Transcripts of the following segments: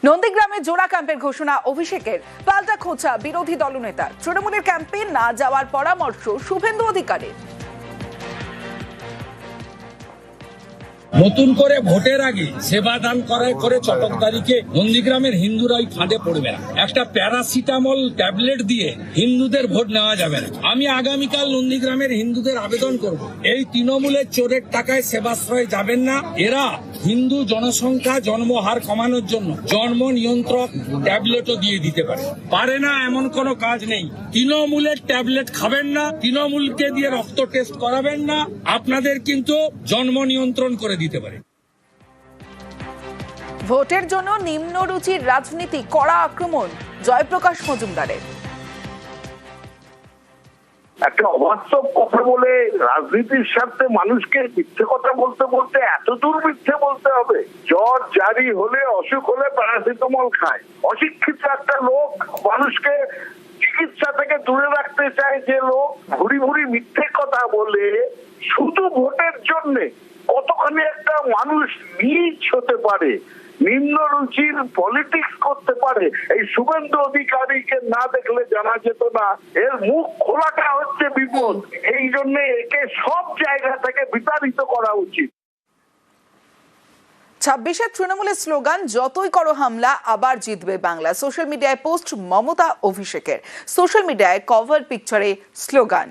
নন্দীগ্রামে জোড়া ক্যাম্পের ঘোষণা অভিষেকের, পাল্টা খোঁচা বিরোধী দলনেতা। তৃণমূলের ক্যাম্পে না যাওয়ার পরামর্শ শুভেন্দু অধিকারীর। নতুন করে ভোটের আগে সেবা দান করে চটকদারিকে নন্দীগ্রামের হিন্দুরা ওই ফাঁদে পড়বে না। একটা প্যারাসিটামল ট্যাবলেট দিয়ে হিন্দুদের ভোট নেওয়া যাবে না। আমি আগামীকাল নন্দীগ্রামের হিন্দুদের আবেদন করব, এই তৃণমূলের চোরের টাকায় সেবাশ্রয়ে যাবেন না। এরা হিন্দু জনসংখ্যা জন্মহার কমানোর জন্য জন্ম নিয়ন্ত্রক ট্যাবলেটও দিয়ে দিতে পারে না, এমন কোনো কাজ নেই। তৃণমূলের ট্যাবলেট খাবেন না, তৃণমূলকে দিয়ে রক্ত টেস্ট করাবেন না, আপনাদের কিন্তু জন্ম নিয়ন্ত্রণ করে দিতে পারে। ভোটের জন্য নিম্ন রুচির রাজনীতি, কড়া আক্রমণ জয়প্রকাশ মজুমদারের। একটা অবাস্তব কথা বলে রাজনীতির স্বার্থে মানুষকে মিথ্যে কথা বলতে বলতে এত দূর মিথ্যে বলতে হবে? জ্বর জারি হলে, অসুখ হলে প্যারাসিটামল খায়। অশিক্ষিত একটা লোক মানুষকে চিকিৎসা থেকে দূরে রাখতে চায়, যে লোক ভুরি ভুরি মিথ্যে কথা বলে শুধু ভোটের জন্য কতখানি একটা মানুষ নীচ হতে পারে, নিম্ন রুচির পলিটিক্স করতে পারে, এই শুভেন্দু অধিকারীকে না দেখলে জানা যেত না। এর মুখ খোলাটা হচ্ছে বিপদ। এই জন্য একে সব জায়গা থেকে বিতাড়িত করা উচিত। 26-এর তৃণমূলের স্লোগান, যতই করো হামলা আবার জিতবে বাংলা। সোশ্যাল মিডিয়ায় পোস্ট মমতা অভিষেকের, সোশ্যাল মিডিয়ায় কভার পিকচারে স্লোগান।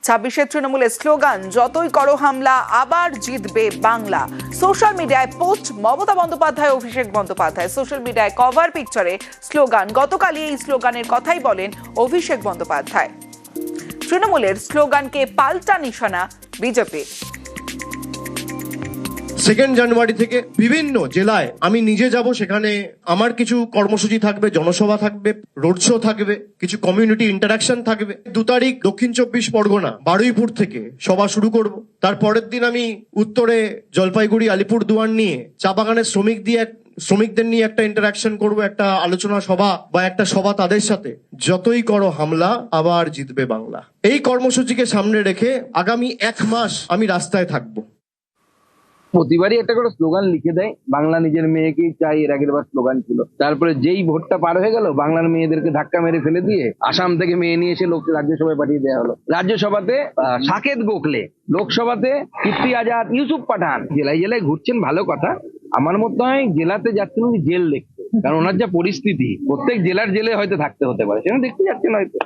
26-এর তৃণমূলের স্লোগান, যতই করো হামলা আবার জিতবে বাংলা। সোশ্যাল মিডিয়ায় পোস্ট মমতা বন্দ্যোপাধ্যায়, অভিষেক বন্দ্যোপাধ্যায়। সোশ্যাল মিডিয়ায় কভার পিকচারে স্লোগান। গতকালই এই স্লোগানের কথাই বলেন অভিষেক বন্দ্যোপাধ্যায়। তৃণমূলের স্লোগানকে পাল্টা নিশানা বিজেপি। 2 জানুয়ারি থেকে বিভিন্ন জেলায় আমি নিজে যাব, সেখানে আমার কিছু কর্মসূচি থাকবে, জনসভা থাকবে, রোড শো থাকবে, কিছু কমিউনিটি ইন্টারাকশন থাকবে। 2 তারিখ দক্ষিণ 24 পরগনা বারুইপুর থেকে সভা শুরু করব। তারপরের দিন আমি উত্তরে জলপাইগুড়ি, আলিপুরদুয়ার নিয়ে চা বাগানের শ্রমিকদের নিয়ে একটা ইন্টারাকশন করব, একটা আলোচনা সভা বা একটা সভা তাদের সাথে। যতই করো হামলা আবার জিতবে বাংলা, এই কর্মসূচিকে সামনে রেখে আগামী 1 মাস আমি রাস্তায় থাকবো। প্রতিবারই একটা করে স্লোগান লিখে দেয়, বাংলা নিজের মেয়েকেই চাই, এর আগের বার স্লোগান ছিল। তারপরে যেই ভোটটা পার হয়ে গেল, বাংলার মেয়েদেরকে ধাক্কা মেরে ফেলে দিয়ে আসাম থেকে মেয়ে নিয়ে এসে রাজ্যসভায় পাঠিয়ে দেওয়া হলো। রাজ্যসভাতে সাকেত গোখলে, লোকসভাতে কীর্তি আজাদ, ইউসুফ পাঠান। জেলায় জেলায় ঘুরছেন, ভালো কথা। আমার মতে হয় জেলাতে যাচ্ছেন উনি জেল দেখতে, কারণ ওনার যা পরিস্থিতি, প্রত্যেক জেলার জেলে হয়তো থাকতে হতে পারে, সেখানে দেখতে যাচ্ছেন হয়তো।